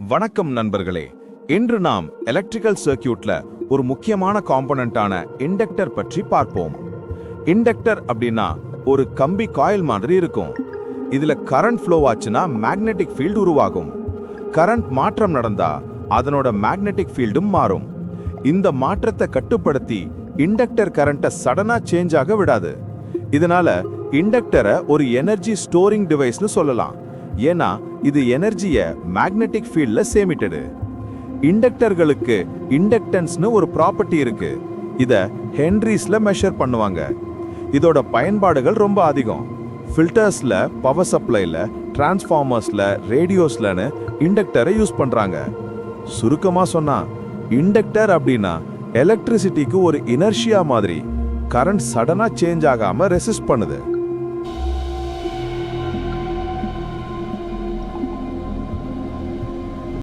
வணக்கம் நண்பர்களே. இன்று நாம் எலக்ட்ரிக்கல் சர்க்யூட்ல ஒரு முக்கியமான காம்போனன்ட்டான இண்டக்டர் பற்றி பார்ப்போம். இண்டக்டர் அப்படின்னா ஒரு கம்பி காயில் மாதிரி இருக்கும். இதுல கரண்ட் ஃப்ளோ ஆச்சுன்னா மேக்னெட்டிக் ஃபீல்டு உருவாகும். கரண்ட் மாற்றம் நடந்தா அதனோட மேக்னெட்டிக் ஃபீல்டும் மாறும். இந்த மாற்றத்தை கட்டுப்படுத்தி இண்டக்டர் கரண்ட்டை சடனா சேஞ்ச் ஆக விடாது. இதனால இண்டக்டரை ஒரு எனர்ஜி ஸ்டோரிங் டிவைஸ்னு சொல்லலாம். ஏன்னா இது எனர்ஜியை மேக்னெட்டிக் ஃபீல்ட்ல சேமிட்டது. இண்டக்டர்களுக்கு இண்டக்டன்ஸ்னு ஒரு ப்ராப்பர்ட்டி இருக்கு. இத ஹென்ரிஸ்ல மெஷர் பண்ணுவாங்க. இதோட பயன்பாடுகள் ரொம்ப அதிகம். ஃபில்டர்ஸ்ல, பவர் சப்ளைல, டிரான்ஸ்ஃபார்மர்ஸ்ல, ரேடியோஸ்லன்னு இண்டக்டரை யூஸ் பண்றாங்க. சுருக்கமா சொன்னா இண்டக்டர் அப்படின்னா எலக்ட்ரிசிட்டிக்கு ஒரு இனர்ஷியா மாதிரி. கரண்ட் சடனா சேஞ்ச் ஆகாம ரெசிஸ்ட் பண்ணுது.